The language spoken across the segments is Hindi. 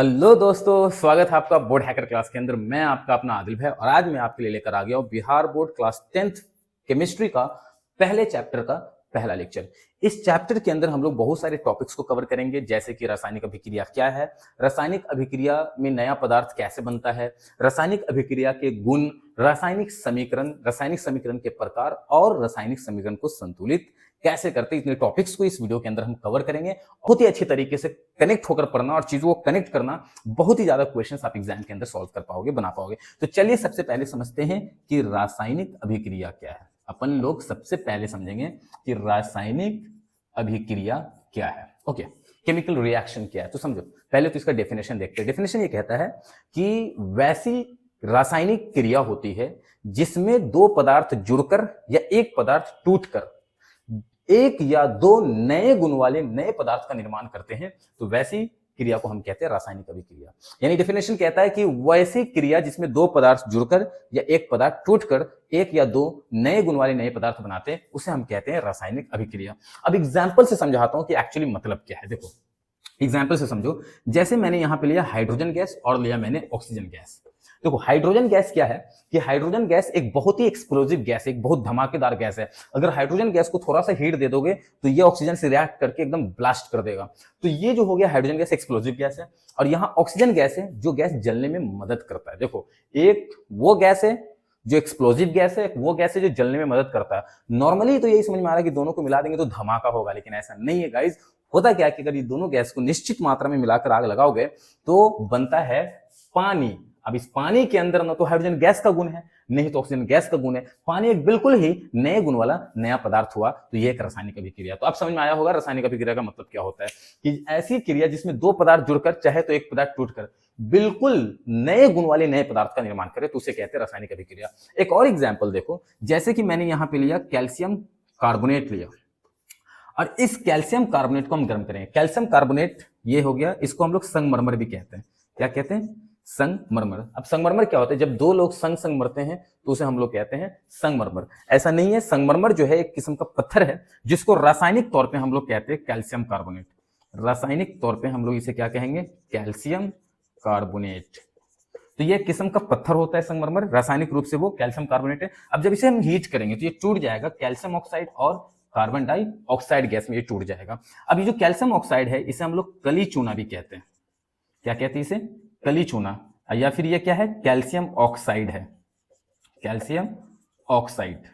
हेलो दोस्तों, स्वागत है आपका बोर्ड हैकर क्लास के अंदर। मैं आपका अपना आदिल भाई और आज मैं आपके लिए लेकर आ गया हूं Bihar board class 10th chemistry का पहले चैप्टर का पहला लेक्चर। इस चैप्टर के अंदर हम लोग बहुत सारे टॉपिक्स को कवर करेंगे, जैसे कि रासायनिक अभिक्रिया क्या है, रासायनिक अभिक्रिया में नया पदार्थ कैसे बनता है, रासायनिक अभिक्रिया के गुण, रासायनिक समीकरण के प्रकार और रासायनिक समीकरण को संतुलित कैसे करते हैं। इतने टॉपिक्स को इस वीडियो के अंदर हम कवर करेंगे। बहुत ही अच्छे तरीके से कनेक्ट होकर पढ़ना और चीजों को कनेक्ट करना, बहुत ही ज्यादा क्वेश्चंस आप एग्जाम के अंदर सॉल्व कर पाओगे, बना पाओगे। तो चलिए सबसे पहले समझते हैं कि रासायनिक अभिक्रिया क्या है। अपन लोग सबसे पहले समझेंगे कि रासायनिक अभिक्रिया क्या है। ओके, केमिकल रिएक्शन क्या है, तो समझो। पहले तो इसका डेफिनेशन देखते हैं। डेफिनेशन ये कहता है कि वैसी रासायनिक क्रिया होती है जिसमें दो पदार्थ जुड़कर या एक पदार्थ टूटकर एक या दो नए गुण वाले नए पदार्थ का निर्माण करते हैं, तो वैसी क्रिया को हम कहते हैं रासायनिक अभिक्रिया। यानी डेफिनेशन कहता है कि वैसी क्रिया जिसमें दो पदार्थ जुड़कर या एक पदार्थ टूटकर एक या दो नए गुण वाले नए पदार्थ बनाते हैं, उसे हम कहते हैं रासायनिक अभिक्रिया। अब एग्जाम्पल से समझाता हूं कि एक्चुअली मतलब क्या है। देखो, एग्जाम्पल से समझो। जैसे मैंने यहां पे लिया हाइड्रोजन गैस और लिया मैंने ऑक्सीजन गैस। देखो, हाइड्रोजन गैस क्या है कि हाइड्रोजन गैस एक बहुत ही एक्सप्लोजिव गैस है, एक बहुत धमाकेदार गैस है। अगर हाइड्रोजन गैस को थोड़ा सा हीट दे दोगे तो ये ऑक्सीजन से रिएक्ट करके एकदम ब्लास्ट कर देगा। तो ये जो हो गया हाइड्रोजन गैस, एक्सप्लोजिव गैस है। और यहाँ ऑक्सीजन गैस है जो गैस जलने में मदद करता है। देखो, एक वो गैस है जो एक्सप्लोजिव गैस है, वो गैस है जो जलने में मदद करता है। नॉर्मली तो यही समझ में आ रहा है कि दोनों को मिला देंगे तो धमाका होगा, लेकिन ऐसा नहीं है गाइज। होता क्या है कि अगर ये दोनों गैस को निश्चित मात्रा में मिलाकर आग लगाओगे तो बनता है पानी। अब इस पानी के अंदर ना तो हाइड्रोजन गैस का गुण है, नहीं तो ऑक्सीजन गैस का गुण है। पानी एक बिल्कुल ही नए गुण वाला नया पदार्थ हुआ, तो ये एक रासायनिक अभिक्रिया। तो अब समझ में आया होगा रासायनिक अभिक्रिया का मतलब क्या होता है, कि ऐसी क्रिया जिसमें दो पदार्थ जुड़कर चाहे तो एक पदार्थ टूटकर बिल्कुल नए गुण वाले नए पदार्थ का निर्माण करे, तो उसे कहते हैं रासायनिक अभिक्रिया। एक और एग्जाम्पल देखो, जैसे कि मैंने यहां पे लिया कैल्शियम कार्बोनेट लिया और इस कैल्शियम कार्बोनेट को हम गर्म करेंगे। कैल्शियम कार्बोनेट ये हो गया, इसको हम लोग संगमरमर भी कहते हैं। क्या कहते हैं? संगमरमर। अब संगमरमर क्या होता है? जब दो लोग संग संग मरते हैं तो उसे हम लोग कहते हैं संगमरमर। ऐसा नहीं है, संगमरमर जो है एक किस्म का पत्थर है जिसको रासायनिक तौर पे हम लोग कहते हैं कैल्शियम कार्बोनेट। रासायनिक तौर पे हम लोग इसे क्या कहेंगे? Calcium carbonate. तो ये किस्म का पत्थर होता है संगमरमर, रासायनिक रूप से वो कैल्शियम कार्बोनेट है। अब जब इसे हम हीट करेंगे तो ये टूट जाएगा, कैल्शियम ऑक्साइड और कार्बन डाइऑक्साइड गैस में ये टूट जाएगा। अब ये जो कैल्शियम ऑक्साइड है इसे हम लोग कली चूना भी कहते हैं। क्या कहते हैं इसे? कली चूना। या फिर ये क्या है? कैल्शियम ऑक्साइड है, कैल्शियम ऑक्साइड।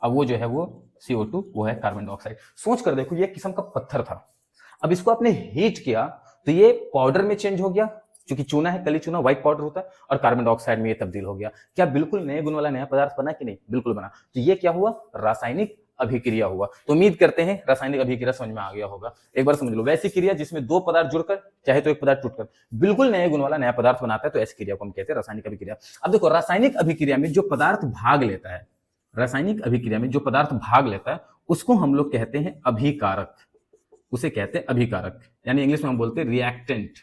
अब वो जो है वो CO2, वो है कार्बन डाइऑक्साइड। सोच कर देखो, ये किस्म का पत्थर था, अब इसको आपने हीट किया तो ये पाउडर में चेंज हो गया। क्योंकि चूना है, कली चूना व्हाइट पाउडर होता है, और कार्बन डाइऑक्साइड में ये तब्दील हो गया। क्या बिल्कुल नए गुण वाला नया पदार्थ बना कि नहीं? बिल्कुल बना। तो ये क्या हुआ? रासायनिक अभिक्रिया हुआ। तो उम्मीद करते हैं रासायनिक अभिक्रिया समझ में आ गया होगा। एक बार समझ लो, वैसी क्रिया जिसमें दो पदार्थ जुड़कर चाहे तो एक पदार्थ टूटकर बिल्कुल नए गुण वाला नया पदार्थ बनाता है, तो ऐसी क्रिया को हम कहते हैं रासायनिक अभिक्रिया। अब देखो, रासायनिक अभिक्रिया में जो पदार्थ भाग लेता है, रासायनिक अभिक्रिया में जो पदार्थ भाग लेता है उसको हम लोग कहते हैं अभिकारक। उसे कहते हैं अभिकारक, यानी इंग्लिश में हम बोलते हैं रिएक्टेंट।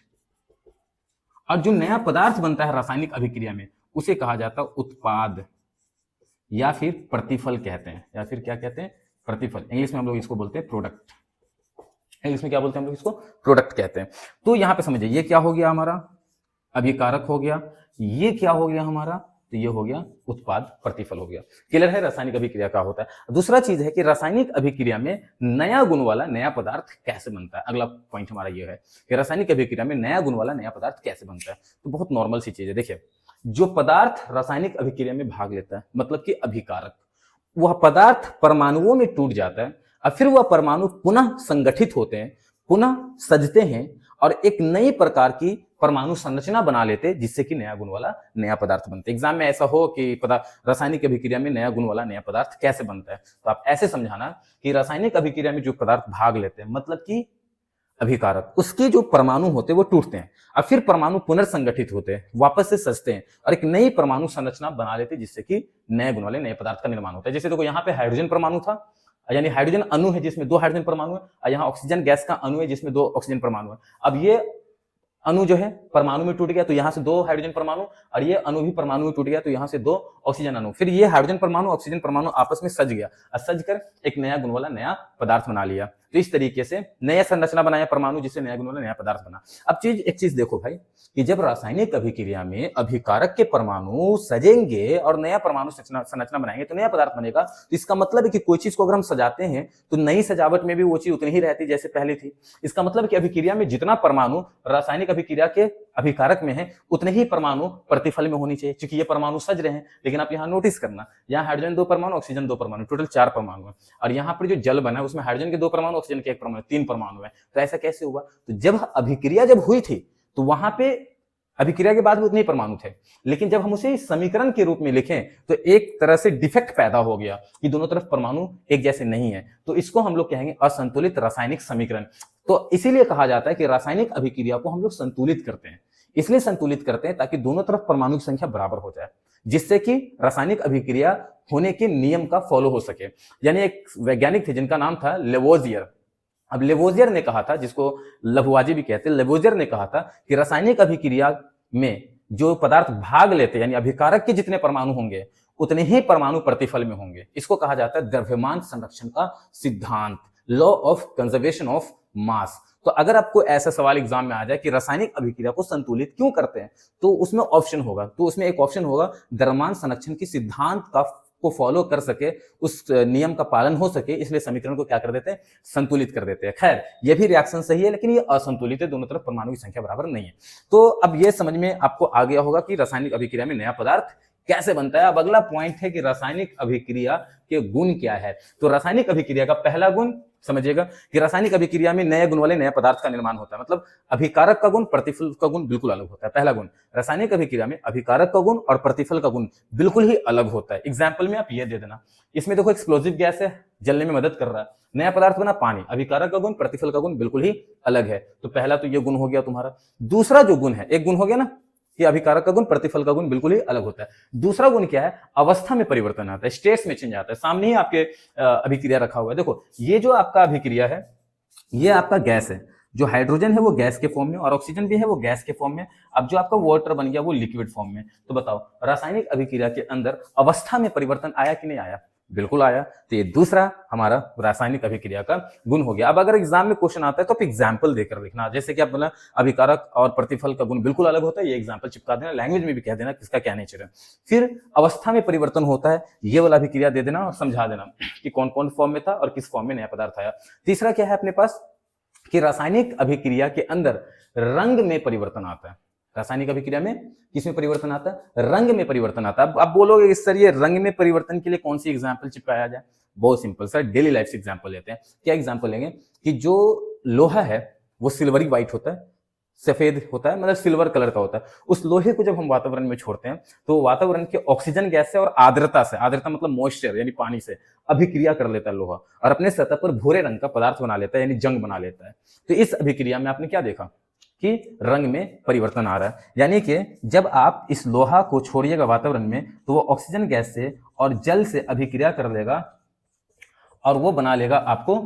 और जो नया पदार्थ बनता है रासायनिक अभिक्रिया में उसे कहा जाता है उत्पाद या फिर प्रतिफल कहते हैं। या फिर क्या कहते हैं? प्रतिफल। इंग्लिश में हम लोग इसको बोलते हैं प्रोडक्ट। इंग्लिश में क्या बोलते हैं हम लोग? इसको प्रोडक्ट कहते हैं। तो यहां पे समझिए, ये क्या हो गया हमारा? अभिकारक हो गया। ये क्या हो गया हमारा? तो ये हो गया उत्पाद, प्रतिफल हो गया। क्लियर है रासायनिक अभिक्रिया का होता है। दूसरा चीज है कि रासायनिक अभिक्रिया में नया गुण वाला नया पदार्थ कैसे बनता है। अगला पॉइंट हमारा ये है कि रासायनिक अभिक्रिया में नया गुण वाला नया पदार्थ कैसे बनता है। तो बहुत नॉर्मल सी चीज है। देखिए, जो पदार्थ रासायनिक अभिक्रिया में भाग लेता है, मतलब कि अभिकारक, वह पदार्थ परमाणुओं में टूट जाता है और फिर वह परमाणु पुनः संगठित होते हैं, पुनः सजते हैं और एक नई प्रकार की परमाणु संरचना बना लेते, जिससे कि नया गुण वाला नया पदार्थ बनते। एग्जाम में ऐसा हो कि रासायनिक अभिक्रिया में नया गुण वाला नया पदार्थ कैसे बनता है, तो आप ऐसे समझाना कि रासायनिक अभिक्रिया में जो पदार्थ भाग लेते हैं, मतलब कि अभिकारक, उसके जो परमाणु होते हैं वो टूटते हैं और फिर परमाणु पुनर्संगठित होते हैं, वापस से सजते हैं और एक नई परमाणु संरचना बना लेते हैं, जिससे कि नए गुण वाले नए पदार्थ का निर्माण होता है। जैसे देखो, यहाँ पे हाइड्रोजन परमाणु था, यानी हाइड्रोजन अणु है जिसमें दो हाइड्रोजन परमाणु है, और यहाँ ऑक्सीजन गैस का अणु है जिसमें दो ऑक्सीजन परमाणु है। अब ये अणु जो है परमाणु में टूट गया तो यहाँ से दो हाइड्रोजन परमाणु, और ये अणु भी परमाणु में टूट गया तो यहाँ से दो ऑक्सीजन अणु। फिर ये हाइड्रोजन परमाणु ऑक्सीजन परमाणु आपस में सज गया और सज कर एक नया गुण वाला नया पदार्थ बना लिया। तो इस तरीके से नया संरचना बनाया परमाणु, जिससे नया गुण वाला नया पदार्थ बना। अब एक चीज देखो भाई कि जब रासायनिक अभिक्रिया में अभिकारक के परमाणु सजेंगे और नया परमाणु संरचना बनाएंगे तो नया पदार्थ बनेगा। तो इसका मतलब है कि कोई चीज को अगर हम सजाते हैं तो नई सजावट में भी वो चीज उतनी ही रहती जैसे पहले थी। इसका मतलब कि अभिक्रिया में जितना परमाणु रासायनिक अभिक्रिया के अभिकारक में है उतने ही परमाणु प्रतिफल में होनी चाहिए, क्योंकि ये परमाणु सज रहे हैं। लेकिन आप यहाँ नोटिस करना, यहाँ हाइड्रोजन 2 परमाणु, ऑक्सीजन 2 परमाणु, टोटल 4 परमाणु है। और यहाँ पर जो जल बना है उसमें हाइड्रोजन के 2 परमाणु, ऑक्सीजन के 1 परमाणु, 3 परमाणु है। तो ऐसा कैसे हुआ? तो जब अभिक्रिया जब हुई थी तो वहां पे अभिक्रिया के बाद भी उतने ही परमाणु थे, लेकिन जब हम उसे समीकरण के रूप में लिखें तो एक तरह से डिफेक्ट पैदा हो गया कि दोनों तरफ परमाणु एक जैसे नहीं है। तो इसको हम लोग कहेंगे असंतुलित रासायनिक समीकरण। तो इसीलिए कहा जाता है कि रासायनिक अभिक्रिया को हम लोग संतुलित करते हैं। इसलिए संतुलित करते हैं ताकि दोनों तरफ परमाणु की संख्या बराबर हो जाए, जिससे कि रासायनिक अभिक्रिया होने के नियम का फॉलो हो सके। यानी एक वैज्ञानिक थे जिनका नाम था लेवोजियर। अब लेवोजियर ने कहा था, जिसको लवुआजी भी कहते हैं, लेवोजियर ने कहा था कि रासायनिक अभिक्रिया में जो पदार्थ भाग लेते यानी अभिकारक के जितने परमाणु होंगे उतने ही परमाणु प्रतिफल में होंगे। इसको कहा जाता है द्रव्यमान संरक्षण का सिद्धांत, law of conservation of mass. तो अगर आपको ऐसा सवाल एग्जाम में आ जाए कि रासायनिक अभिक्रिया को संतुलित क्यों करते हैं, तो उसमें ऑप्शन होगा, तो उसमें एक ऑप्शन होगा द्रव्यमान संरक्षण की सिद्धांत को फॉलो कर सके, उस नियम का पालन हो सके, इसलिए समीकरण को क्या कर देते हैं? संतुलित कर देते हैं। खैर, ये भी रिएक्शन सही है, लेकिन ये असंतुलित है, दोनों तरफ परमाणु की संख्या बराबर नहीं है। तो अब ये समझ में आपको आ गया होगा कि रासायनिक अभिक्रिया में नया पदार्थ कैसे बनता है। अब अगला पॉइंट है कि रासायनिक अभिक्रिया के गुण क्या है। तो रासायनिक अभिक्रिया का पहला गुण समझिएगा कि रासायनिक अभिक्रिया में नए गुण वाले नए पदार्थ का निर्माण होता है। मतलब अभिकारक का गुण प्रतिफल का गुण बिल्कुल अलग होता है। पहला गुण, रासायनिक अभिक्रिया में अभिकारक का गुण और प्रतिफल का गुण बिल्कुल ही अलग होता है। एग्जाम्पल में आप ये दे देना, इसमें देखो एक्सप्लोजिव गैस है, जलने में मदद कर रहा है, नया पदार्थ बना पानी, अभिकारक का गुण प्रतिफल का गुण बिल्कुल ही अलग है। तो पहला तो ये गुण हो गया तुम्हारा। दूसरा जो गुण है, एक गुण हो गया ना कि अभिकारक का गुण प्रतिफल का गुण बिल्कुल ही अलग होता है। दूसरा गुण क्या है? अवस्था में परिवर्तन आता है, स्टेट्स में चेंज आता है। सामने ही आपके अभिक्रिया रखा हुआ है, देखो ये जो आपका अभिक्रिया है ये आपका गैस है, जो हाइड्रोजन है वो गैस के फॉर्म में और ऑक्सीजन भी है वो गैस के फॉर्म में। अब जो आपका वाटर बन गया वो लिक्विड फॉर्म में। तो बताओ रासायनिक अभिक्रिया के अंदर अवस्था में परिवर्तन आया कि नहीं आया? बिल्कुल आया। तो ये दूसरा हमारा रासायनिक अभिक्रिया का गुण हो गया। अब अगर एग्जाम में क्वेश्चन आता है तो आप एग्जाम्पल देकर लिखना, जैसे कि आप बोला अभिकारक और प्रतिफल का गुण बिल्कुल अलग होता है, ये एग्जाम्पल चिपका देना, लैंग्वेज में भी कह देना किसका क्या नेचर है। फिर अवस्था में परिवर्तन होता है, ये वाला अभिक्रिया दे देना और समझा देना कि कौन कौन फॉर्म में था और किस फॉर्म में नया पदार्थ आया। तीसरा क्या है अपने पास कि रासायनिक अभिक्रिया के अंदर रंग में परिवर्तन आता है। रासायनिक अभिक्रिया में किसमें परिवर्तन आता है? रंग में परिवर्तन आता है। अब आप बोलोगे इस सर ये रंग में परिवर्तन के लिए कौन सी एग्जाम्पल चिपकाया जाए? बहुत सिंपल सर, डेली लाइफ से एग्जाम्पल लेते हैं। क्या एग्जाम्पल लेंगे कि जो लोहा है वो सिल्वरी व्हाइट होता है, सफेद होता है, मतलब सिल्वर कलर का होता है। उस लोहे को जब हम वातावरण में छोड़ते हैं तो वातावरण के ऑक्सीजन गैस से और आर्द्रता से, आर्द्रता मतलब मॉइस्चर यानी पानी से, अभिक्रिया कर लेता है लोहा और अपने सतह पर भूरे रंग का पदार्थ बना लेता है, यानी जंग बना लेता है। तो इस अभिक्रिया में आपने क्या देखा कि रंग में परिवर्तन आ रहा है। यानी कि जब आप इस लोहा को छोड़िएगा वातावरण में तो वो ऑक्सीजन गैस से और जल से अभिक्रिया कर लेगा और वो बना लेगा आपको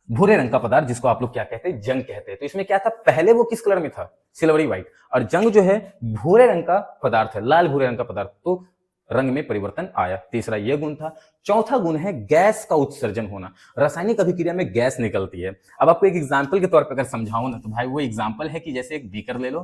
भूरे रंग का पदार्थ, जिसको आप लोग क्या कहते हैं? जंग कहते हैं। तो इसमें क्या था? पहले वो किस कलर में था? सिल्वरी व्हाइट, और जंग जो है भूरे रंग का पदार्थ है, लाल भूरे रंग का पदार्थ। तो रंग में परिवर्तन आया। तीसरा ये गुण था। चौथा गुण है गैस का उत्सर्जन होना। रासायनिक अभिक्रिया में गैस निकलती है। अब आपको एक एग्जांपल के तौर पर अगर समझाऊं ना तो भाई वो एग्जांपल है कि जैसे एक बीकर ले लो,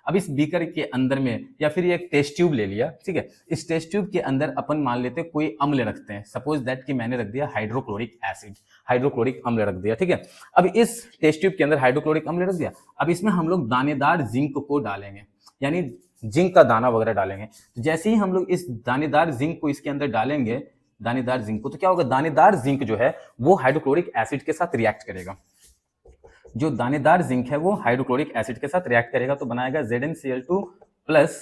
अब इस बीकर के अंदर में या फिर एक टेस्ट ट्यूब ले लिया, ठीक है, इस टेस्ट ट्यूब के अंदर अपन मान लेते कोई अम्ल रखते हैं, सपोज दैट कि मैंने रख दिया हाइड्रोक्लोरिक एसिड, हाइड्रोक्लोरिक अम्ल रख दिया, ठीक है। अब इस टेस्ट ट्यूब के अंदर हाइड्रोक्लोरिक अम्ल रख दिया, अब इसमें हम लोग दानेदार जिंक को डालेंगे, यानी जिंक का दाना वगैरह डालेंगे। तो जैसे ही हम लोग इस दानेदार जिंक को इसके अंदर डालेंगे, दानेदार जिंक को, तो क्या होगा? दानेदार जिंक जो है वो हाइड्रोक्लोरिक एसिड के साथ रिएक्ट करेगा। जो दानेदार जिंक है वो हाइड्रोक्लोरिक एसिड के साथ रिएक्ट करेगा तो बनाएगा ZnCl2 प्लस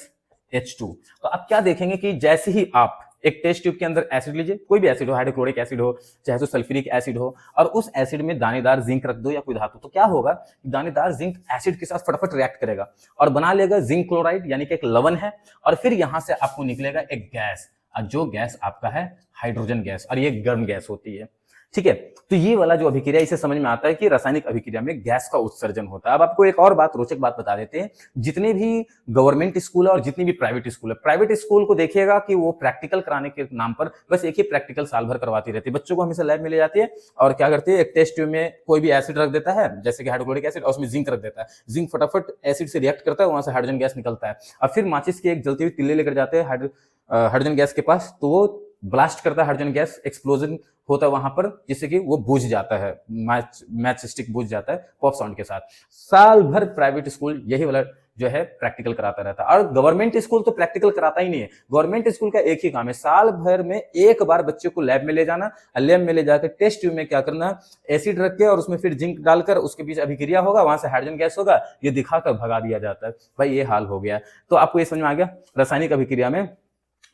H2। तो आप क्या देखेंगे कि जैसे ही आप एक टेस्ट ट्यूब के अंदर एसिड लीजिए, कोई भी एसिड हो, हाइड्रोक्लोरिक एसिड हो चाहे तो सल्फ्यूरिक एसिड हो, और उस एसिड में दानेदार जिंक रख दो या कोई धातु, तो क्या होगा? दानेदार जिंक एसिड के साथ फटाफट रिएक्ट करेगा और बना लेगा जिंक क्लोराइड, यानी कि एक लवण है, और फिर यहां से आपको निकलेगा एक गैस, और जो गैस आपका है हाइड्रोजन गैस, और ये गर्म गैस होती है। ठीक है। तो ये वाला जो अभिक्रिया, इसे समझ में आता है कि रासायनिक अभिक्रिया में गैस का उत्सर्जन होता है। अब आपको एक और बात, रोचक बात बता देते हैं। जितने भी गवर्नमेंट स्कूल है और जितनी भी प्राइवेट स्कूल है, प्राइवेट स्कूल को देखिएगा कि वो प्रैक्टिकल कराने के नाम पर बस एक ही प्रैक्टिकल साल भर करवाती रहती है। बच्चों को हमेशा लैब में ले जाती है और क्या करती है, एक टेस्ट ट्यूब में कोई भी एसिड रख देता है, जैसे कि हाइड्रोक्लोरिक एसिड, और उसमें जिंक रख देता है। जिंक फटाफट एसिड से रिएक्ट करता है, वहां से हाइड्रोजन गैस निकलता है। और फिर माचिस की एक जलती हुई तिल्ली लेकर जाते हैं हाइड्रोजन गैस के पास, तो वो ब्लास्ट करता है हाइड्रोजन गैस, एक्सप्लोजन होता है वहां पर, जिससे कि वो बुझ जाता है, मैच स्टिक बुझ जाता है पॉप साउंड के साथ। साल भर प्राइवेट स्कूल यही वाला जो है प्रैक्टिकल कराता रहता है, और गवर्नमेंट स्कूल तो प्रैक्टिकल कराता ही नहीं है। गवर्नमेंट स्कूल का एक ही काम है, साल भर में एक बार बच्चे को लैब में ले जाना, लैब में ले जाकर टेस्ट ट्यूब में क्या करना, एसिड रख के और उसमें फिर जिंक डालकर उसके बीच अभिक्रिया होगा, वहां से हाइड्रोजन गैस होगा, ये दिखाकर भगा दिया जाता है। भाई ये हाल हो गया। तो आपको ये समझ में आ गया, रासायनिक अभिक्रिया में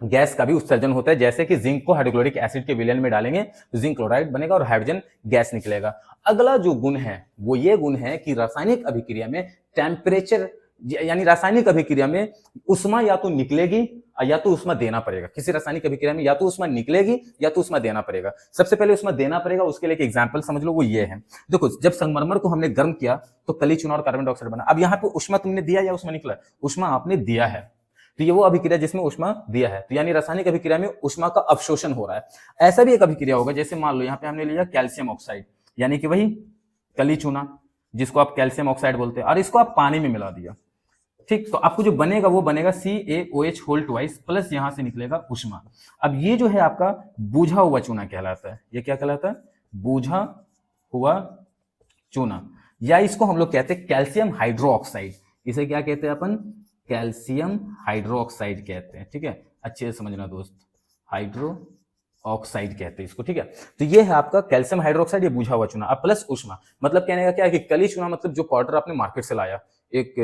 गैस का भी उत्सर्जन होता है। जैसे कि जिंक को हाइड्रोक्लोरिक एसिड के विलयन में डालेंगे तो जिंक क्लोराइड बनेगा और हाइड्रोजन गैस निकलेगा। अगला जो गुण है वो ये गुण है कि रासायनिक अभिक्रिया में टेम्परेचर, यानी रासायनिक अभिक्रिया में उष्मा या तो निकलेगी या तो उष्मा देना पड़ेगा। किसी रासायनिक अभिक्रिया में या तो उष्मा निकलेगी या तो उष्मा देना पड़ेगा। सबसे पहले उष्मा देना पड़ेगा, उसके लिए एक एग्जांपल समझ लो, वो ये है। देखो, जब संगमरमर को हमने गर्म किया तो कली चूना और कार्बन डाइऑक्साइड बना। अब यहाँ पे उष्मा तुमने दिया या उष्मा निकला? उष्मा आपने दिया है, तो ये वो अभिक्रिया जिसमें उष्मा दिया है। तो यानी रासायनिक अभिक्रिया में उष्मा का अवशोषण हो रहा है। ऐसा भी एक अभिक्रिया होगा, जैसे मान लो यहाँ पे हमने लिया कैल्शियम ऑक्साइड, यानी कि वही कली चूना जिसको आप कैल्शियम ऑक्साइड बोलते हैं, और इसको आप पानी में मिला दिया। ठीक, तो आपको जो बनेगा वो बनेगा CaOH होल ट्वाइस प्लस यहां से निकलेगा उष्मा। अब ये जो है आपका बूझा हुआ चूना कहलाता है। ये क्या कहलाता है? बूझा हुआ चूना, या इसको हम लोग कहते हैं कैल्शियम हाइड्रोक्साइड। इसे क्या कहते हैं अपन? कैल्शियम हाइड्रोक्साइड कहते हैं। ठीक है, अच्छे से समझना दोस्त, हाइड्रो ऑक्साइड कहते हैं इसको। ठीक है, तो ये है आपका कैल्शियम हाइड्रोक्साइड, ये बूझा हुआ चूना। अब प्लस उष्मा, मतलब कहने का क्या है कि कली चूना मतलब जो पाउडर आपने मार्केट से लाया, एक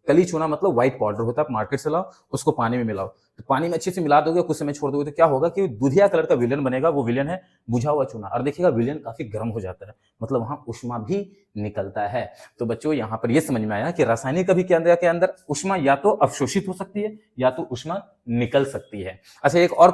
कली चूना मतलब व्हाइट पाउडर होता है, आप मार्केट से लाओ, उसको पानी में मिलाओ, तो पानी में अच्छे से मिला दोगे, कुछ समय छोड़ दोगे तो क्या होगा कि दूधिया कलर का विलयन बनेगा। वो विलयन है बुझा हुआ चूना, और देखिएगा विलयन काफी गर्म हो जाता है, मतलब वहां उष्मा भी निकलता है। तो बच्चों यहाँ पर यह समझ में आया कि रासायनिक अभिक्रिया के अंदर उष्मा या तो अवशोषित हो सकती है या तो उष्मा निकल सकती है। अच्छा, एक और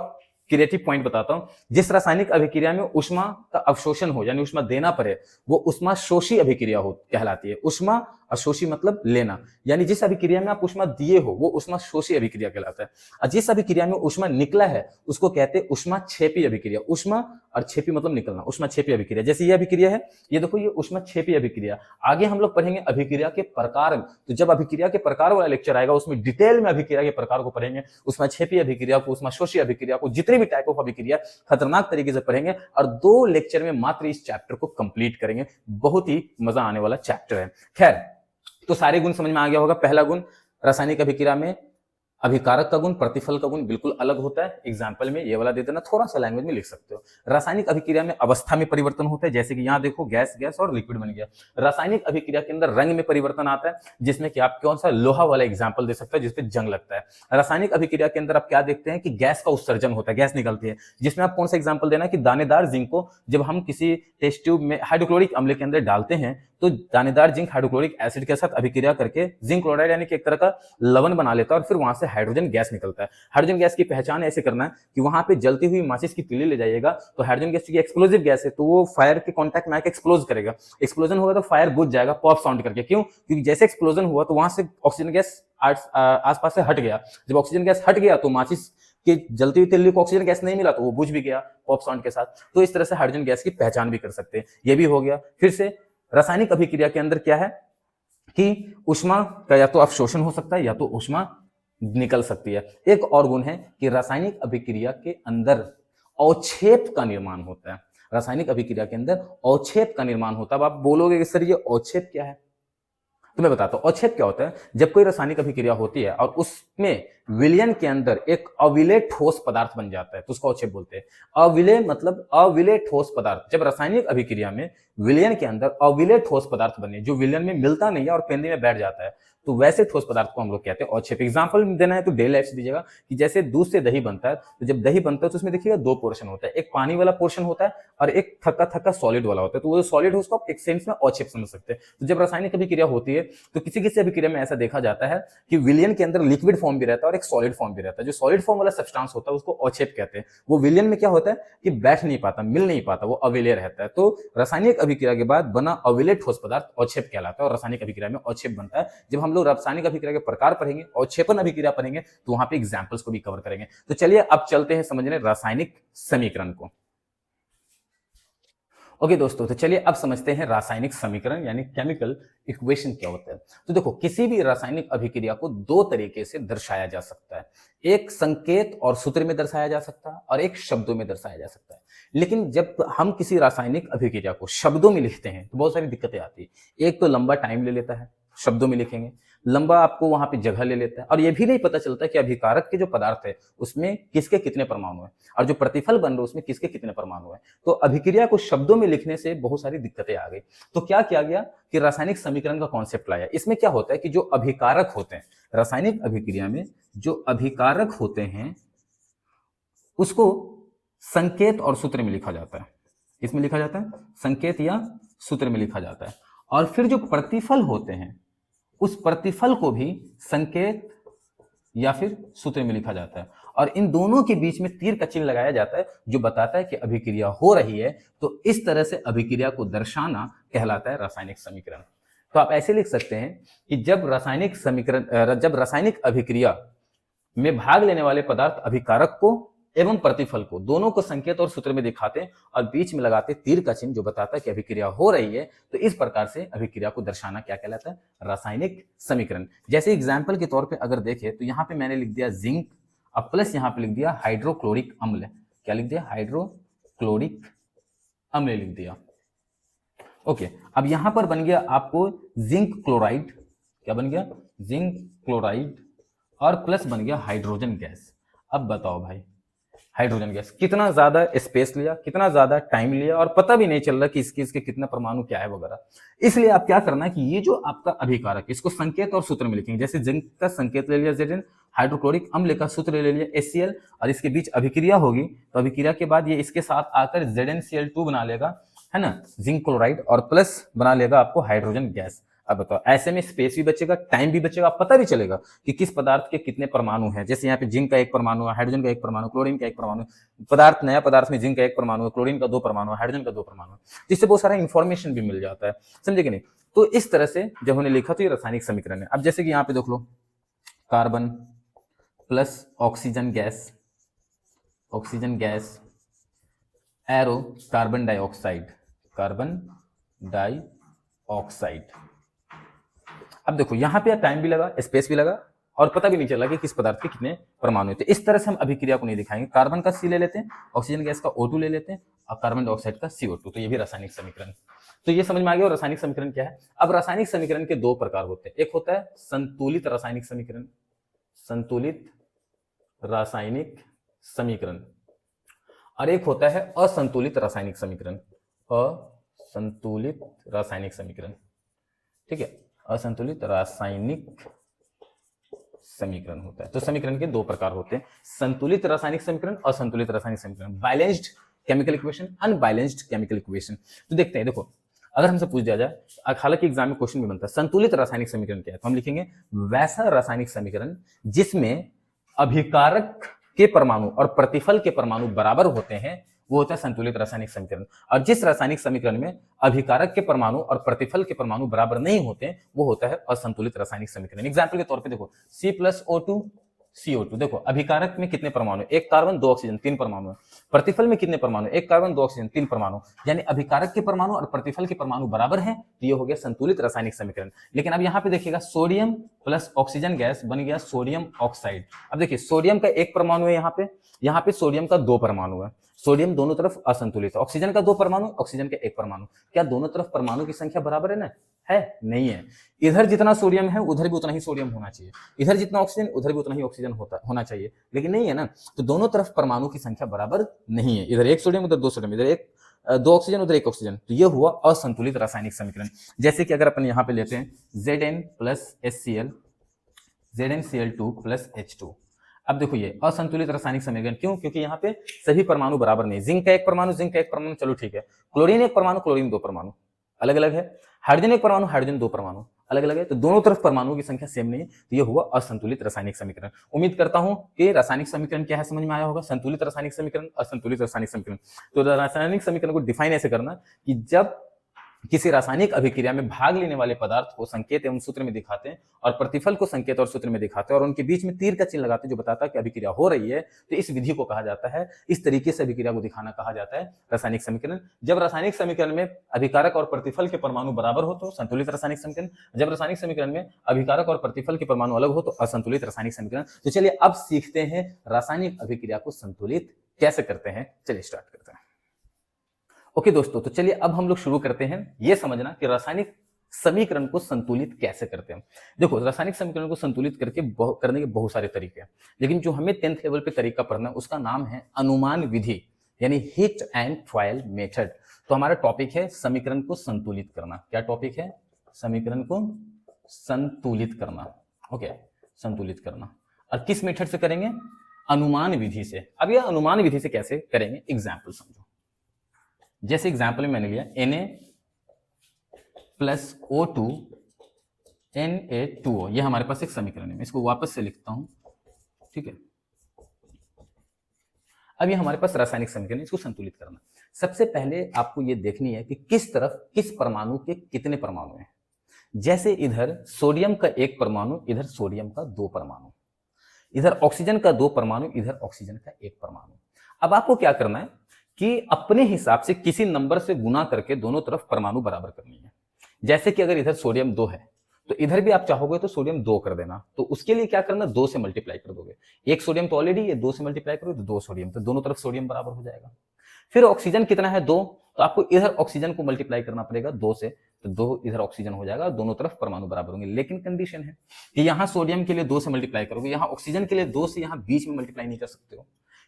क्रिएटिव पॉइंट बताता हूं, जिस रासायनिक अभिक्रिया में उष्मा का अवशोषण हो, यानी उष्मा देना पड़े, वो उष्मा शोषी अभिक्रिया हो कहलाती है। उष्मा अशोषी मतलब लेना, यानी जिस अभिक्रिया में आप उष्मा दिए हो वो उष्मा शोषी अभिक्रिया कहलाता है। और जिस अभिक्रिया में उष्मा निकला है उसको कहते हैं उष्मा क्षेपी अभिक्रिया। उष्मा और क्षेपी मतलब निकलना, उष्मा क्षेपी अभिक्रिया। जैसे ये अभिक्रिया है, ये देखो ये उष्मा क्षेपी अभिक्रिया। आगे हम लोग पढ़ेंगे अभिक्रिया के प्रकार, तो जब अभिक्रिया के प्रकार वाला लेक्चर आएगा उसमें डिटेल में अभिक्रिया के प्रकार को पढ़ेंगे, उष्मा क्षेपी अभिक्रिया को, उष्मा शोषी अभिक्रिया को, जितने भी टाइप ऑफ अभिक्रिया खतरनाक तरीके से पढ़ेंगे, और 2 लेक्चर में मात्र इस चैप्टर को कंप्लीट करेंगे। बहुत ही मजा आने वाला चैप्टर है। खैर, तो सारे गुण समझ में आ गया होगा। पहला गुण, रासायनिक अभिक्रिया में अभिकारक का गुण, प्रतिफल का गुण बिल्कुल अलग होता है। एग्जाम्पल में ये वाला दे देना, थोड़ा सा लैंग्वेज में लिख सकते हो। रासायनिक अभिक्रिया में अवस्था में परिवर्तन होता है, जैसे कि यहाँ देखो गैस गैस और लिक्विड बन गया। रासायनिक अभिक्रिया के अंदर रंग में परिवर्तन आता है, जिसमें कि आप कौन सा लोहा वाला एग्जाम्पल दे सकते हो जिसपे जंग लगता है। रासायनिक अभिक्रिया के अंदर आप क्या देखते हैं कि गैस का उत्सर्जन होता है, गैस निकलती है, जिसमें आप कौन सा एग्जाम्पल देना कि दानेदार जिंक को जब हम किसी टेस्ट ट्यूब में हाइड्रोक्लोरिक अम्ल के अंदर डालते हैं तो दानेदार जिंक हाइड्रोक्लोरिक एसिड के साथ अभिक्रिया करके जिंक क्लोराइड यानी कि एक तरह का लवण बना लेता है, और फिर वहां से हाइड्रोजन गैस निकलता है। हाइड्रोजन गैस की पहचान ऐसे करना है कि वहां पे जलती हुई माचिस की तीली ले जाइएगा, तो हाइड्रोजन गैस की एक्सप्लोजिव गैस है, तो वो फायर के कांटेक्ट में आकर एक्सप्लोज करेगा। एक्सप्लोजन होगा तो फायर बुझ जाएगा पॉप साउंड करके। क्यों? क्योंकि जैसे एक्सप्लोजन हुआ तो वहां से ऑक्सीजन गैस आसपास से हट गया। जब ऑक्सीजन गैस हट गया तो माचिस कि जलती हुई तिल्ली को ऑक्सीजन गैस नहीं मिला तो वो बुझ भी गया पॉप साउंड के साथ। तो इस तरह से हाइड्रोजन गैस की पहचान भी कर सकते हैं। ये भी हो गया। फिर से रासायनिक अभिक्रिया के अंदर क्या है कि उष्मा का या तो अवशोषण हो सकता है या तो उष्मा निकल सकती है। एक और गुण है कि रासायनिक अभिक्रिया के अंदर अवक्षेप का निर्माण होता है। रासायनिक अभिक्रिया के अंदर अवक्षेप का निर्माण होता है। अब आप बोलोगे कि सर ये अवक्षेप क्या है, तो मैं बताता हूं। अवक्षेप क्या होता है? जब कोई रासायनिक अभिक्रिया होती है और उसमें विलयन के अंदर एक अविलेय ठोस पदार्थ बन जाता है तो उसको अवक्षेप बोलते हैं। अविलेय मतलब अविलेय ठोस पदार्थ। जब रासायनिक अभिक्रिया में विलयन के अंदर अविलेय ठोस पदार्थ बने जो विलयन में मिलता नहीं है और पेंदी में बैठ जाता है, तो वैसे ठोस पदार्थ को हम लोग कहते हैं अवक्षेप। एग्जाम्पल देना है तो डे लाइफ से दीजिएगा कि जैसे दूध से दही बनता है, तो जब दही बनता है तो उसमें देखिएगा 2 पोर्शन होता है, एक पानी वाला पोर्शन होता है और एक थक्का थक्का सॉलिड वाला होता है। तो वो जो सॉलिड है उसको आप एक सेंस में अवक्षेप समझ सकते हैं। तो जब रासायनिक अभिक्रिया होती है तो किसी किसी अभिक्रिया में ऐसा देखा जाता है कि विलयन के अंदर लिक्विड फॉर्म भी रहता है और एक सॉलिड फॉर्म भी रहता है। जो सॉलिड फॉर्म वाला सब्सटेंस होता है उसको अवक्षेप कहते हैं। वो विलयन में क्या होता है कि बैठ नहीं पाता, मिल नहीं पाता, वो अविलेय रहता है। तो रासायनिक अभिक्रिया के बाद बना अविलेय ठोस पदार्थ अवक्षेप कहलाता है, और रासायनिक अभिक्रिया में अवक्षेप बनता है। जब हम लोग रासायनिक अभिक्रिया के प्रकार पढ़ेंगे, अवक्षेपन अभिक्रिया पढ़ेंगे, तो वहां पे एग्जाम्पल्स को भी कवर करेंगे। तो चलिए अब चलते हैं समझने रासायनिक समीकरण को। ओके दोस्तों, तो चलिए अब समझते हैं रासायनिक समीकरण यानी केमिकल इक्वेशन क्या होता है। तो देखो, किसी भी रासायनिक अभिक्रिया को दो तरीके से दर्शाया जा सकता है। एक संकेत और सूत्र में दर्शाया जा सकता है, और एक शब्दों में दर्शाया जा सकता है। लेकिन जब हम किसी रासायनिक अभिक्रिया को शब्दों में लिखते हैं तो बहुत सारी दिक्कतें आती है। एक तो लंबा टाइम ले लेता है, शब्दों में लिखेंगे, लंबा आपको वहां पे जगह ले लेता है, और ये भी नहीं पता चलता कि अभिकारक के जो पदार्थ है उसमें किसके कितने परमाणु हैं, और जो प्रतिफल बन रहे हैं उसमें किसके कितने परमाणु हैं। तो अभिक्रिया को शब्दों में लिखने से बहुत सारी दिक्कतें आ गई। तो क्या किया गया कि रासायनिक समीकरण का कॉन्सेप्ट लाया। इसमें क्या होता है कि जो अभिकारक होते हैं रासायनिक अभिक्रिया में, जो अभिकारक होते हैं उसको संकेत और सूत्र में लिखा जाता है। इसमें लिखा जाता है संकेत या सूत्र में लिखा जाता है। और फिर जो प्रतिफल होते हैं उस प्रतिफल को भी संकेत या फिर सूत्र में लिखा जाता है, और इन दोनों के बीच में तीर का चिन्ह लगाया जाता है जो बताता है कि अभिक्रिया हो रही है। तो इस तरह से अभिक्रिया को दर्शाना कहलाता है रासायनिक समीकरण। तो आप ऐसे लिख सकते हैं कि जब रासायनिक अभिक्रिया में भाग लेने वाले पदार्थ अभिकारक को एवं प्रतिफल को दोनों को संकेत और सूत्र में दिखाते हैं, और बीच में लगाते तीर का चिन्ह जो बताता है कि अभिक्रिया हो रही है। तो इस प्रकार से अभिक्रिया को दर्शाना क्या कहलाता है? रासायनिक समीकरण। जैसे एग्जाम्पल के तौर पे अगर देखें तो यहाँ पे मैंने लिख दिया जिंक, अब प्लस यहाँ पे लिख दिया हाइड्रोक्लोरिक अम्ल। क्या लिख दिया? हाइड्रोक्लोरिक अम्ल लिख दिया। ओके, अब यहां पर बन गया आपको जिंक क्लोराइड। क्या बन गया? जिंक क्लोराइड, और प्लस बन गया हाइड्रोजन गैस। अब बताओ भाई, हाइड्रोजन गैस कितना ज्यादा स्पेस लिया, कितना ज्यादा टाइम लिया, और पता भी नहीं चल रहा कि इसके कितने परमाणु क्या है वगैरह। इसलिए आप क्या करना है कि ये जो आपका अभिकारक इसको संकेत और सूत्र में लिखेंगे। जैसे जिंक का संकेत ले लिया Zn, हाइड्रोक्लोरिक अम्ल का सूत्र ले लिया HCl, और इसके बीच अभिक्रिया होगी तो अभिक्रिया के बाद ये इसके साथ आकर ZnCl2 बना लेगा, है ना, जिंक क्लोराइड, और प्लस बना लेगा आपको हाइड्रोजन गैस। अब बताओ, ऐसे में स्पेस भी बचेगा, टाइम भी बचेगा, पता भी चलेगा कि किस पदार्थ के कितने परमाणु हैं। जैसे यहाँ पे जिंक का एक परमाणु है, हाइड्रोजन का एक परमाणु, क्लोरीन का एक परमाणु। पदार्थ नया पदार्थ में जिंक का एक परमाणु है, क्लोरीन का 2 परमाणु है, हाइड्रोजन का 2 परमाणु, जिससे बहुत सारा इंफॉर्मेशन भी मिल जाता है। समझे कि नहीं? तो इस तरह से जब उन्हें लिखा तो ये रासायनिक समीकरण है। अब जैसे कि यहाँ पे देख लो, carbon plus oxygen gas arrow carbon dioxide, अब देखो यहाँ पे टाइम भी लगा, स्पेस भी लगा, और पता भी नहीं चला कि किस पदार्थ के कितने परमाणु हैं। तो इस तरह से हम अभिक्रिया को नहीं दिखाएंगे। कार्बन का C ले लेते हैं, ऑक्सीजन गैस का O2 ले लेते हैं, और कार्बन डाइऑक्साइड का CO2। तो ये भी रासायनिक समीकरण। तो ये समझ में आ गया। और रासायनिक समीकरण क्या है? अब रासायनिक समीकरण के 2 प्रकार होते हैं। एक होता है संतुलित रासायनिक समीकरण, और एक होता है असंतुलित रासायनिक समीकरण, ठीक है, असंतुलित रासायनिक समीकरण होता है। तो समीकरण के 2 प्रकार होते हैं, संतुलित रासायनिक समीकरण, असंतुलित रासायनिक समीकरण, balanced chemical equation, unbalanced chemical equation. तो देखते हैं, देखो अगर हमसे पूछ दिया जाए, हालांकि एग्जाम में क्वेश्चन भी बनता है, संतुलित रासायनिक समीकरण क्या है, तो हम लिखेंगे वैसा रासायनिक समीकरण जिसमें अभिकारक के परमाणु और प्रतिफल के परमाणु बराबर होते हैं, वो होता है संतुलित रासायनिक समीकरण। और जिस रासायनिक समीकरण में अभिकारक के परमाणु और प्रतिफल के परमाणु बराबर नहीं होते, वो होता है असंतुलित रासायनिक समीकरण। एग्जाम्पल के तौर पे देखो, C+O2 CO2, देखो अभिकारक में कितने परमाणु? 1 कार्बन 2 ऑक्सीजन 3 परमाणु है। प्रतिफल में कितने परमाणु? 1 कार्बन 2 ऑक्सीजन 3 परमाणु। यानी अभिकारक के परमाणु और प्रतिफल के परमाणु बराबर हैं, तो ये हो गया संतुलित रासायनिक समीकरण। लेकिन अब यहाँ पे देखिएगा, सोडियम प्लस ऑक्सीजन गैस बन गया सोडियम ऑक्साइड। अब देखिए, सोडियम का 1 परमाणु है यहाँ पे सोडियम का 2 परमाणु है। सोडियम दोनों तरफ असंतुलित है। ऑक्सीजन का 2 परमाणु, ऑक्सीजन का 1 परमाणु। क्या दोनों तरफ परमाणु की संख्या बराबर है ना? है? नहीं है। इधर जितना सोडियम है उधर भी उतना ही सोडियम होना चाहिए, इधर जितना ऑक्सीजन उधर भी उतना ही ऑक्सीजन होना चाहिए, लेकिन नहीं है ना। तो दोनों तरफ परमाणु की संख्या बराबर नहीं है, इधर 1 सोडियम उधर 2 सोडियम, इधर 2 ऑक्सीजन उधर 1 ऑक्सीजन। तो ये हुआ असंतुलित रासायनिक समीकरण। जैसे कि अगर अपन यहाँ पे लेते हैं Zn plus HCl, ZnCl2 plus H2। अब देखो ये असंतुलित रासायनिक समीकरण क्यों? क्योंकि यहाँ पे सभी परमाणु बराबर नहीं। जिंक का 1 परमाणु, चलो ठीक है। क्लोरीन 1 परमाणु, क्लोरीन 2 परमाणु, अलग अलग है। हाइड्रोजन 1 परमाणु, हाइड्रोजन 2 परमाणु, अलग अलग है, तो दोनों तरफ परमाणुओं की संख्या सेम नहीं है, तो ये हुआ असंतुलित रासायनिक समीकरण। उम्मीद करता हूं कि रासायनिक समीकरण क्या है समझ में आया होगा, संतुलित रासायनिक समीकरण, असंतुलित रासायनिक समीकरण। तो रासायनिक समीकरण को डिफाइन ऐसे करना कि जब किसी रासायनिक अभिक्रिया में भाग लेने वाले पदार्थ को संकेत एवं सूत्र में दिखाते हैं और प्रतिफल को संकेत और सूत्र में दिखाते हैं और उनके बीच में तीर का चिन्ह लगाते हैं जो बताता है कि अभिक्रिया हो रही है, तो इस विधि को कहा जाता है, इस तरीके से अभिक्रिया को दिखाना कहा जाता है रासायनिक समीकरण। जब रासायनिक समीकरण में अभिकारक और प्रतिफल के परमाणु बराबर हो तो संतुलित रासायनिक समीकरण, जब रासायनिक समीकरण में अभिकारक और प्रतिफल के परमाणु अलग हो तो असंतुलित रासायनिक समीकरण। तो चलिए अब सीखते हैं रासायनिक अभिक्रिया को संतुलित कैसे करते हैं। चलिए स्टार्ट करते हैं। ओके दोस्तों, तो चलिए अब हम लोग शुरू करते हैं ये समझना कि रासायनिक समीकरण को संतुलित कैसे करते हैं। देखो, रासायनिक समीकरण को संतुलित करने के बहुत सारे तरीके हैं, लेकिन जो हमें 10th लेवल पे तरीका पढ़ना है उसका नाम है अनुमान विधि, यानी हिट एंड ट्रायल मेथड। तो हमारा टॉपिक है समीकरण को संतुलित करना। क्या टॉपिक है? समीकरण को संतुलित करना। ओके, संतुलित करना। और किस मेथड से करेंगे? अनुमान विधि से। अब यह अनुमान विधि से कैसे करेंगे, एग्जाम्पल समझो। जैसे एग्जाम्पल में मैंने लिया Na प्लस O2 Na2O, यह हमारे पास एक समीकरण है। मैं इसको वापस से लिखता हूं, ठीक है। अब ये हमारे पास रासायनिक समीकरण, इसको संतुलित करना। सबसे पहले आपको ये देखनी है कि किस तरफ किस परमाणु के कितने परमाणु हैं। जैसे इधर सोडियम का एक परमाणु, इधर सोडियम का 2 परमाणु, इधर ऑक्सीजन का 2 परमाणु, इधर ऑक्सीजन का 1 परमाणु। अब आपको क्या करना है कि अपने हिसाब से किसी नंबर से गुना करके दोनों तरफ परमाणु बराबर करनी है। जैसे कि अगर इधर सोडियम 2 है तो इधर भी आप चाहोगे तो सोडियम 2 कर देना। तो उसके लिए क्या करना, 2 से मल्टीप्लाई कर दोगे। एक सोडियम तो ऑलरेडी है, 2 से मल्टीप्लाई करोगे तो 2 सोडियम, तो दोनों तरफ सोडियम बराबर हो जाएगा। फिर ऑक्सीजन कितना है? 2, तो आपको इधर ऑक्सीजन को मल्टीप्लाई करना पड़ेगा 2 से, तो 2 इधर ऑक्सीजन हो जाएगा, दोनों तरफ परमाणु बराबर होंगे। लेकिन कंडीशन है कि यहाँ सोडियम के लिए 2 से मल्टीप्लाई करोगे, यहाँ ऑक्सीजन के लिए 2 से यहाँ बीच में मल्टीप्लाई नहीं कर सकते हो,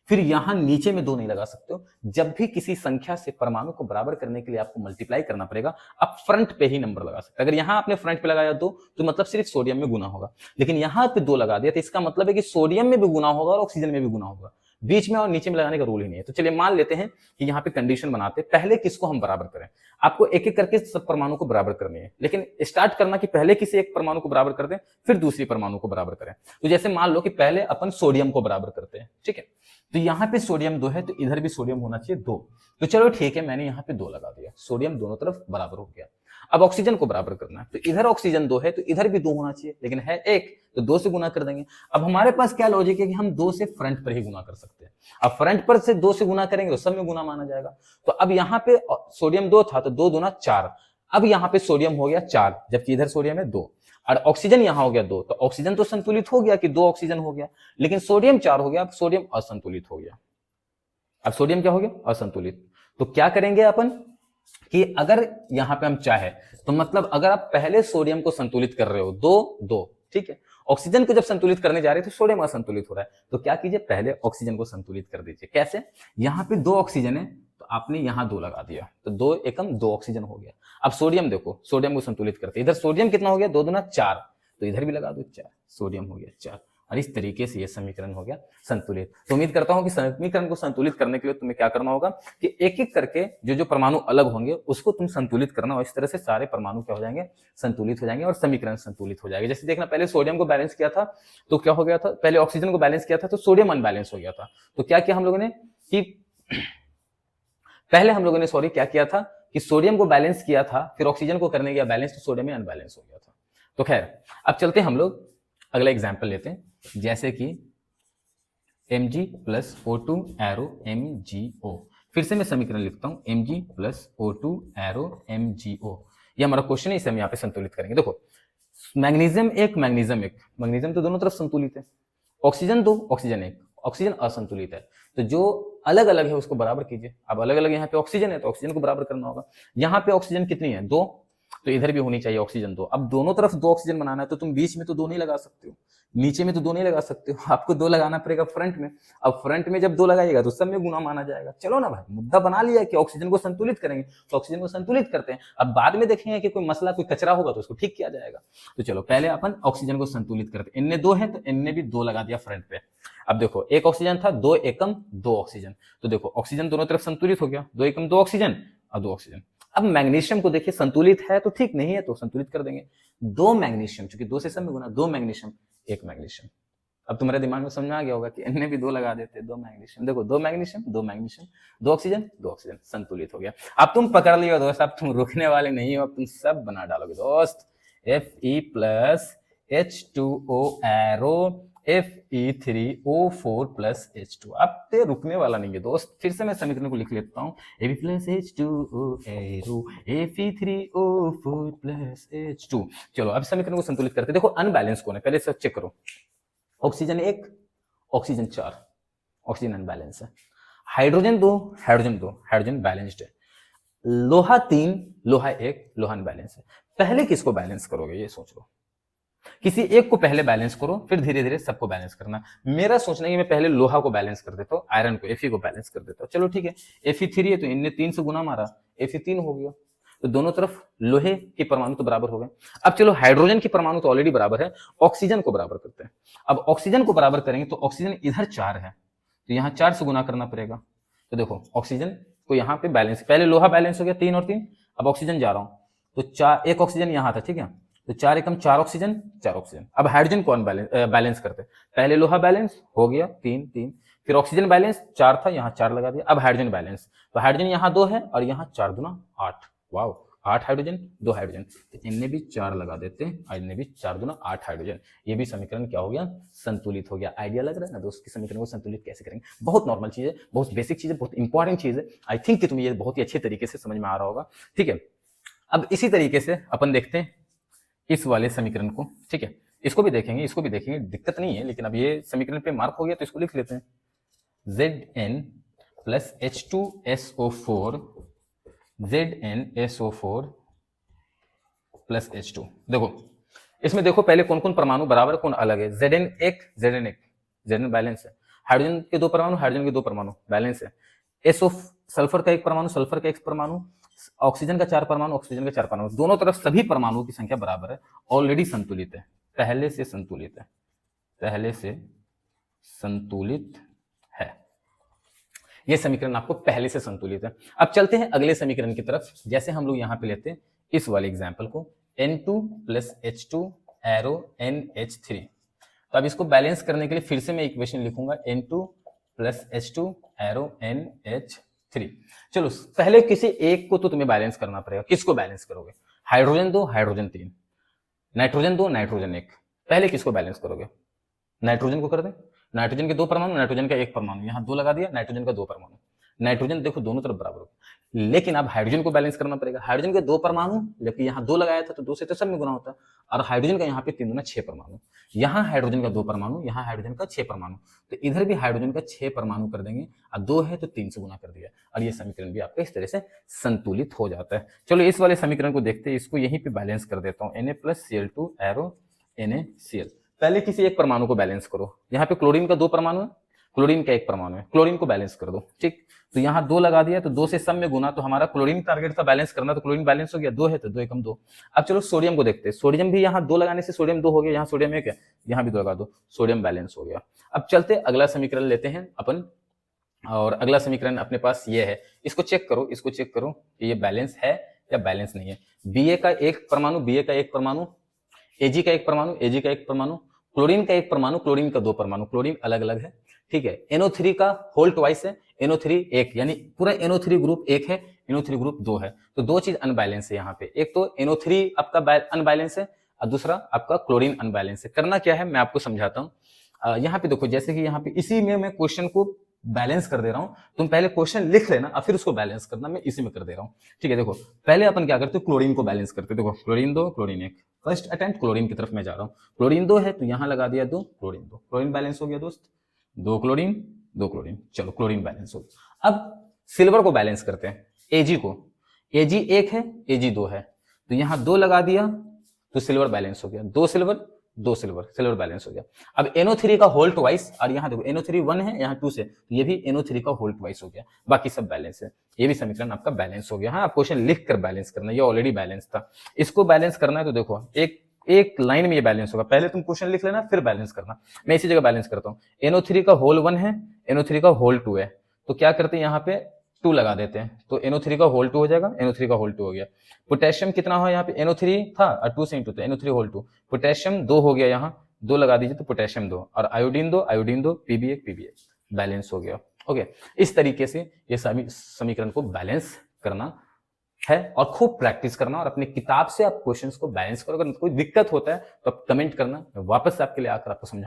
फिर यहां नीचे में 2 नहीं लगा सकते हो। जब भी किसी संख्या से परमाणु को बराबर करने के लिए आपको मल्टीप्लाई करना पड़ेगा, आप फ्रंट पे ही नंबर लगा सकते हैं। अगर यहां आपने फ्रंट पे लगाया 2 तो मतलब सिर्फ सोडियम में गुना होगा, लेकिन यहां पे 2 लगा दिया तो इसका मतलब है कि सोडियम में भी गुना होगा और ऑक्सीजन में भी गुना होगा। बीच में और नीचे में लगाने का रूल ही नहीं है। तो चलिए मान लेते हैं कि यहाँ पे कंडीशन बनाते हैं, पहले किसको हम बराबर करें। आपको एक एक करके सब परमाणु को बराबर करनी है, लेकिन स्टार्ट करना कि पहले किसी एक परमाणु को बराबर कर दें फिर दूसरी परमाणु को बराबर करें। तो जैसे मान लो कि पहले अपन सोडियम को बराबर करते हैं, ठीक है। तो यहाँ पे सोडियम 2 है तो इधर भी सोडियम होना चाहिए 2। तो चलो ठीक है, मैंने यहाँ पे 2 लगा दिया, सोडियम दोनों तरफ बराबर हो गया। अब ऑक्सीजन को बराबर करना है, तो इधर ऑक्सीजन 2 है तो इधर भी 2 होना चाहिए, लेकिन है 1 तो 2 से गुना कर देंगे। अब हमारे पास क्या लॉजिक है कि हम 2 से फ्रंट पर ही गुना कर सकते हैं। अब फ्रंट पर से 2 से गुना करेंगे तो सब में गुना माना जाएगा। तो अब यहाँ पे सोडियम 2 था तो 2 दूना 4। अब यहाँ पे सोडियम हो गया 4, जबकि इधर सोडियम है 2, और ऑक्सीजन यहां हो गया 2, तो ऑक्सीजन तो संतुलित हो गया कि 2 ऑक्सीजन हो गया, लेकिन सोडियम 4 हो गया। अब सोडियम असंतुलित हो गया। अब सोडियम क्या हो गया? असंतुलित। तो क्या करेंगे अपन कि अगर यहां पे हम चाहे तो मतलब अगर आप पहले सोडियम को संतुलित कर रहे हो 2-2, ठीक है, ऑक्सीजन को जब संतुलित करने जा रहे हैं तो सोडियम असंतुलित हो रहा है, तो क्या कीजिए, पहले ऑक्सीजन को संतुलित कर दीजिए। कैसे? यहाँ पे 2 ऑक्सीजन है तो आपने यहाँ 2 लगा दिया, तो 2 एकम 2 ऑक्सीजन हो गया। अब सोडियम देखो, सोडियम को संतुलित करते, इधर सोडियम कितना हो गया, 2 दूना 4, तो इधर भी लगा दो 4, सोडियम हो गया 4, और इस तरीके से ये समीकरण हो गया संतुलित। तो उम्मीद करता हूं कि समीकरण को संतुलित करने के लिए तुम्हें क्या करना होगा कि एक एक करके जो जो परमाणु अलग होंगे उसको तुम संतुलित करना, और इस तरह से सारे परमाणु क्या हो जाएंगे, संतुलित हो जाएंगे और समीकरण संतुलित हो जाएगा। जैसे देखना, पहले सोडियम को बैलेंस किया था तो क्या हो गया था, पहले ऑक्सीजन को बैलेंस किया था तो सोडियम अनबैलेंस हो गया था। तो क्या किया हम लोगों ने कि पहले हम लोगों ने क्या किया था कि सोडियम को बैलेंस किया था, फिर ऑक्सीजन को करने गया बैलेंस तो सोडियम में अनबैलेंस हो गया था। तो खैर, अब चलते हम लोग अगला एग्जाम्पल लेते हैं, जैसे कि Mg plus O2 arrow MgO। फिर से मैं समीकरण लिखता हूं, Mg plus O2 arrow MgO। ये हमारा क्वेश्चन है, इसे हम यहाँ पे संतुलित करेंगे। देखो, मैग्नीशियम 1 मैग्नीशियम 1, मैग्नीशियम तो दोनों तरफ संतुलित है, ऑक्सीजन 2 ऑक्सीजन 1, ऑक्सीजन असंतुलित है, तो जो अलग अलग है उसको बराबर कीजिए। अब अलग अलग यहाँ पे ऑक्सीजन है तो ऑक्सीजन को बराबर करना होगा। यहाँ पे ऑक्सीजन कितनी है, 2, तो इधर भी होनी चाहिए ऑक्सीजन 2। अब दोनों तरफ 2 ऑक्सीजन बनाना है तो तुम बीच में तो 2 नहीं लगा सकते हो, नीचे में तो 2 नहीं लगा सकते हो, आपको 2 लगाना पड़ेगा फ्रंट में। अब फ्रंट में जब 2 लगाइएगा तो सब में गुना माना जाएगा। चलो ना भाई, मुद्दा बना लिया कि ऑक्सीजन को संतुलित करेंगे तो ऑक्सीजन को संतुलित करते हैं। अब बाद में देखेंगे कि कोई मसला, कोई कचरा होगा तो उसको ठीक किया जाएगा। तो चलो पहले अपन ऑक्सीजन को संतुलित करते हैं। Na2 है तो Na भी 2 लगा दिया फ्रंट पे। अब देखो, 1 ऑक्सीजन था, 2 एकम 2 ऑक्सीजन, तो देखो ऑक्सीजन दोनों तरफ संतुलित हो गया, 2 एकम 2 ऑक्सीजन और 2 ऑक्सीजन। अब मैग्नीशियम को देखिए संतुलित है तो ठीक, नहीं है तो संतुलित कर देंगे। 2 मैग्नीशियम, चूंकि 2 से सब में गुना, 2 मैग्नीशियम 1 मैग्नीशियम। अब तुम्हारे दिमाग में समझ में आ गया होगा कि इनने भी 2 लगा देते, 2 मैग्नीशियम। देखो 2 मैग्नीशियम 2 मैग्नीशियम, 2 ऑक्सीजन 2 ऑक्सीजन, संतुलित हो गया। अब तुम पकड़ लियो दोस्त, अब तुम रुकने वाले नहीं हो, अब तुम सब बना डालोगे दोस्त। Fe plus H2O arrow Fe3O4 plus H2। अब ते रुकने वाला नहीं है दोस्त। फिर से मैं समीकरण को लिख लेता हूँ, Fe plus H2O arrow Fe3O4 plus H2। चलो अब समीकरण को संतुलित करते। देखो अनबैलेंस कौन है पहले से चेक करो। ऑक्सीजन 1, ऑक्सीजन 4, ऑक्सीजन अनबैलेंस है। हाइड्रोजन 2, हाइड्रोजन 2, हाइड्रोजन बैलेंस्ड है। लोहा 3, लोहा 1, लोहा अनबैलेंस है। पहले किसको बैलेंस करोगे ये सोच लो। किसी एक को पहले बैलेंस करो, फिर धीरे धीरे सबको बैलेंस करना। मेरा सोचना है कि मैं पहले लोहा को बैलेंस कर देता हूँ, आयरन को Fe को बैलेंस कर देता हूँ। चलो ठीक है, Fe3 है तो इनने 3 से गुना मारा, Fe3 हो गया। तो दोनों तरफ लोहे के परमाणु तो बराबर हो गए। अब चलो हाइड्रोजन के परमाणु तो ऑलरेडी बराबर है, ऑक्सीजन को बराबर करते हैं। अब ऑक्सीजन को बराबर करेंगे तो ऑक्सीजन इधर 4 है तो यहाँ 4 से गुना करना पड़ेगा। तो देखो ऑक्सीजन को यहाँ पे बैलेंस, पहले लोहा बैलेंस हो गया 3 और 3, अब ऑक्सीजन जा रहा हूँ तो 4, 1 ऑक्सीजन यहाँ था, ठीक है, तो 4 एकम 4 ऑक्सीजन, 4 ऑक्सीजन। अब हाइड्रोजन को बैलेंस करते, पहले लोहा बैलेंस हो गया 3 3, फिर ऑक्सीजन बैलेंस 4 था, यहाँ 4 लगा दिया। अब हाइड्रोजन बैलेंस, तो हाइड्रोजन यहाँ 2 है और यहाँ 4 दूना 8, वाओ 8 हाइड्रोजन 2 हाइड्रोजन, तो इनने भी 4 लगा देते हैं और इनने भी 4 दूना 8 हाइड्रोजन। ये भी समीकरण क्या हो गया, संतुलित हो गया। आइडिया लग रहा है ना दोस्त कि समीकरण को संतुलित कैसे करेंगे। बहुत नॉर्मल चीज है, बहुत बेसिक चीज है, बहुत इंपॉर्टेंट चीज है। आई थिंक कि तुम्हें ये बहुत ही अच्छे तरीके से समझ में आ रहा होगा, ठीक है। अब इसी तरीके से अपन देखते हैं इस वाले समीकरण को, ठीक है, इसको भी देखेंगे, इसको भी देखेंगे, दिक्कत नहीं है। लेकिन अब ये समीकरण पे मार्क हो गया तो इसको लिख लेते हैं, Zn plus H2SO4 ZnSO4 plus H2। देखो इसमें देखो पहले कौन कौन परमाणु बराबर कौन अलग है। Zn बैलेंस है, हाइड्रोजन के 2 परमाणु, हाइड्रोजन के 2 परमाणु बैलेंस है। SO सल्फर का 1 परमाणु, सल्फर का 1 परमाणु, ऑक्सीजन का 4 परमाणु, ऑक्सीजन का 4 परमाणु, दोनों तरफ सभी परमाणुओं की संख्या बराबर है, ऑलरेडी संतुलित है, पहले से संतुलित है, पहले से संतुलित है। यह समीकरण आपको पहले से संतुलित है। अब चलते हैं अगले समीकरण की तरफ। जैसे हम लोग यहां पे लेते हैं इस वाले एग्जाम्पल को, N2 plus H2 arrow NH3। तो अब इसको बैलेंस करने के लिए फिर से मैं इक्वेशन लिखूंगा, N2 plus H2 arrow NH3। चलो पहले किसी एक को तो तुम्हें बैलेंस करना पड़ेगा। किसको बैलेंस करोगे, हाइड्रोजन 2 हाइड्रोजन 3, नाइट्रोजन 2 नाइट्रोजन 1। पहले किसको बैलेंस करोगे, नाइट्रोजन को कर दे। नाइट्रोजन के 2 परमाणु, नाइट्रोजन का 1 परमाणु, यहाँ 2 लगा दिया, नाइट्रोजन का 2 परमाणु। नाइट्रोजन देखो दोनों तरफ बराबर हो, लेकिन अब हाइड्रोजन को बैलेंस करना पड़ेगा। हाइड्रोजन के 2 परमाणु, लेकिन यहाँ 2 लगाया था तो 2 से तो सब में गुना होता है, और हाइड्रोजन का यहाँ पे 3 दूना 6 परमाणु। यहाँ हाइड्रोजन का 2 परमाणु, यहाँ हाइड्रोजन का 6 परमाणु, तो इधर भी हाइड्रोजन का 6 परमाणु कर देंगे, अब 2 है तो 3 से गुना कर दिया, और ये समीकरण भी आपका इस तरह से संतुलित हो जाता है। चलो इस वाले समीकरण को देखते हैं, इसको यहीं पे बैलेंस कर देता हूँ, Na+Cl2 एरो NaCl। पहले किसी एक परमाणु को बैलेंस करो। यहाँ पे क्लोरीन का 2 परमाणु है, क्लोरीन का 1 परमाणु है, क्लोरीन को बैलेंस कर दो, ठीक। तो यहाँ 2 लगा दिया तो 2 से सब में गुना, तो हमारा क्लोरीन टारगेट था बैलेंस करना, तो क्लोरीन बैलेंस हो गया। 2 है तो 2 एकम 2। अब चलो सोडियम को देखते हैं। सोडियम भी यहाँ 2 लगाने से सोडियम 2 हो गया, यहाँ सोडियम 1 है, यहाँ भी 2 लगा दो, सोडियम बैलेंस हो गया। अब चलते अगला समीकरण लेते हैं अपन, और अगला समीकरण अपने पास ये है। इसको चेक करो, इसको चेक करो कि ये बैलेंस है या बैलेंस नहीं है। Ba का 1 परमाणु, Ba का 1 परमाणु, Ag का 1 परमाणु, Ag का 1 परमाणु, क्लोरीन का 1 परमाणु, क्लोरीन का 2 परमाणु, क्लोरीन अलग अलग है, ठीक है। NO3 का होल ट्वाइस है, NO3 1, यानी पूरा NO3 ग्रुप 1 है, NO3 ग्रुप 2 है, तो 2 चीज अनबैलेंस है यहाँ पे। एक तो NO3 आपका अनबैलेंस है और दूसरा आपका क्लोरीन अनबैलेंस है। करना क्या है मैं आपको समझाता हूँ। यहाँ पे देखो, जैसे कि यहाँ पे इसी में मैं क्वेश्चन को बैलेंस कर दे रहा हूँ, तुम पहले क्वेश्चन लिख लेना और फिर उसको बैलेंस करना, मैं इसी में कर दे रहा हूँ, ठीक है। देखो पहले अपन क्या करते हैं, क्लोरीन को बैलेंस करते हैं। देखो chlorine 2 chlorine 1, first attempt chlorine की तरफ मैं जा रहा हूँ। क्लोरीन 2 है तो यहाँ लगा दिया 2, क्लोरीन 2, क्लोरीन बैलेंस हो गया दोस्त, 2 क्लोरीन 2 क्लोरीन, चलो क्लोरीन बैलेंस हो गया। अब सिल्वर को बैलेंस करते हैं, Ag को, Ag 1 है, Ag 2 है, तो यहाँ 2 लगा दिया तो सिल्वर बैलेंस हो गया, 2 सिल्वर 2 सिल्वर, सिल्वर बैलेंस हो गया। अब NO3 का होल ट्वाइस, और यहाँ देखो NO3 1 है, यहाँ 2 से, तो ये भी NO3 का होल ट्वाइस हो गया, बाकी सब बैलेंस है। ये भी समीकरण आपका बैलेंस हो गया। हाँ, आप क्वेश्चन लिख कर बैलेंस करना, ये ऑलरेडी बैलेंस था। इसको बैलेंस करना है तो देखो एक लाइन में ये बैलेंस होगा, पहले तुम क्वेश्चन लिख लेना फिर बैलेंस करना। मैं इसी जगह बैलेंस करता हूँ। NO3 का होल 1 है, NO3 का होल 2 है, तो क्या करते हैं यहाँ पे 2 लगा देते हैं तो NO3 का होल 2 हो जाएगा, NO3 का होल 2 हो गया। पोटेशियम कितना हो यहाँ पे, NO3 था और 2 से इंटू तो NO3 होल 2, पोटेशियम 2 हो गया, यहाँ 2 लगा दीजिए तो पोटेशियम 2, और आयोडीन 2, आयोडीन 2, PB1 बैलेंस हो गया। ओके, इस तरीके से ये समीकरण को बैलेंस करना है और खूब प्रैक्टिस करना और अपनी किताब से आप क्वेश्चंस को बैलेंस करो। अगर कोई दिक्कत होता है तो आप कमेंट करना, मैं वापस आपके लिए आकर आपको समझाऊंगा।